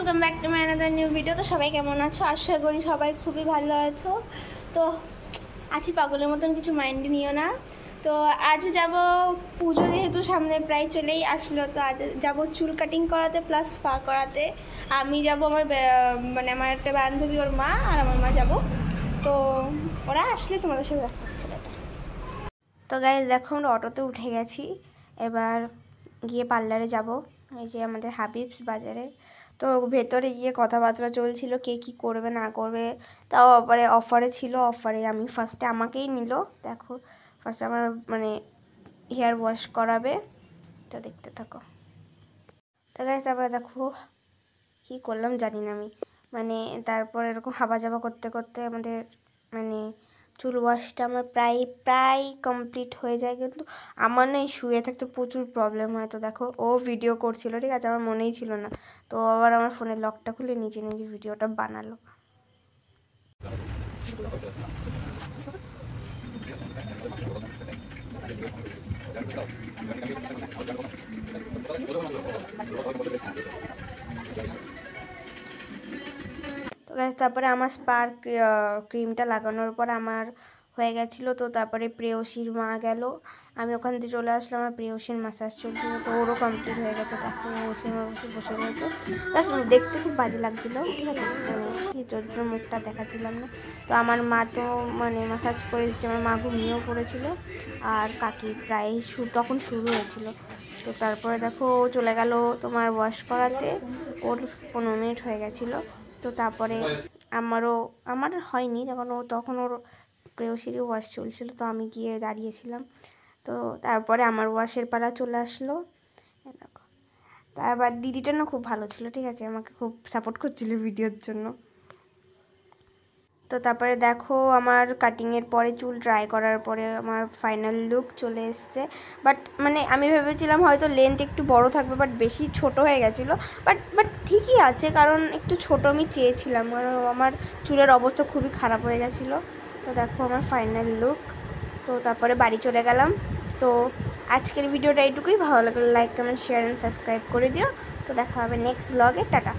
Welcome back to my another new video. তো সবাই কেমন আছো? আশা করি সবাই খুবই ভালো আছো। তো আছি পাগলের মতন, কিছু মাইন্ডে নিও না। তো আজ যাব পুজো, যেহেতু সামনে প্রায় চলেই আসলো, তো আজ যাব চুল কাটিং করাতে প্লাস স্পা করাতে। আমি যাব, আমার আমার একটা বান্ধবী, ওর মা আর আমার মা যাব। তো ওরা আসলে তোমাদের সাথে দেখা হচ্ছে। তো গাইজ দেখো, আমরা অটোতে উঠে গেছি, এবার গিয়ে পার্লারে যাব। এই যে আমাদের হাবিবস বাজারে। তো ভেতরে গিয়ে কথাবার্তা চলছিল কে কী করবে না করবে। তাও অফারে ছিল, অফারে আমি ফার্স্টে আমাকেই নিল। দেখো ফার্স্টে আমার হেয়ার ওয়াশ করাবে, তো দেখতে থাকো। তো গাইজ তারপরে দেখো কী করলাম জানি না আমি, তারপর এরকম হাবা জাবা করতে করতে আমাদের চুল ওয়াশটা আমার প্রায় কমপ্লিট হয়ে যায়। কিন্তু আমার না এই শুয়ে থাকতে প্রচুর প্রবলেম হয়। তো দেখো ও ভিডিও করছিল, ঠিক আছে, আমার মনেই ছিল না। তো আবার আমার ফোনের লকটা খুলে নিজে নিজে ভিডিওটা বানালো। তো তারপরে আমার স্পার ক্রিমটা লাগানোর পর আমার হয়ে গেছিলো। তো তারপরে প্রেয়সীর মা গেল, আমি ওখান থেকে চলে আসলাম। আমার প্রেয়সীর ম্যাসাজ চলছিল, তো ওরও কমপ্লিট হয়ে গেছে। দেখো বসে বসে রয়েছে, প্লাস দেখতে খুব বাজে লাগছিলো, ঠিক আছে, চরিত্র মুখটা দেখাচ্ছিলাম না। তো আমার মা তো ম্যাসাজ করে দিচ্ছে, আমার মা ঘুমিয়েও পড়েছিল, আর কাকি প্রায় তখন শুরু হয়েছিল। তো তারপরে দেখো ও চলে গেল তোমার ওয়াশ করাতে, ওর 15 মিনিট হয়ে গেছিলো। তো তারপরে আমার হয়নি, তখন ওর প্রেয়সীরই ওয়াশ চলছিল, তো আমি গিয়ে দাঁড়িয়েছিলাম। তো তারপরে আমার ওয়াশের পালা চলে আসলো। দেখো তারপর দিদিটা না খুব ভালো ছিল, ঠিক আছে, আমাকে খুব সাপোর্ট করছিল ভিডিওর জন্য। তো তারপরে দেখো আমার কাটিংয়ের পরে চুল ড্রাই করার পরে আমার ফাইনাল লুক চলে এসছে। বাট আমি ভেবেছিলাম হয়তো লেন্থ একটু বড় থাকবে, বাট বেশি ছোট হয়ে গেছিলো। বাট ঠিকই আছে, কারণ একটু ছোট আমি চেয়েছিলাম, কারণ আমার চুলের অবস্থা খুবই খারাপ হয়ে গেছিলো। তো দেখো আমার ফাইনাল লুক। তো তারপরে বাড়ি চলে গেলাম। তো আজকের ভিডিওটা এইটুকুই। ভালো লাগলে like comment share and subscribe করে দিও। তো দেখা হবে নেক্সট ব্লগে। টাটা।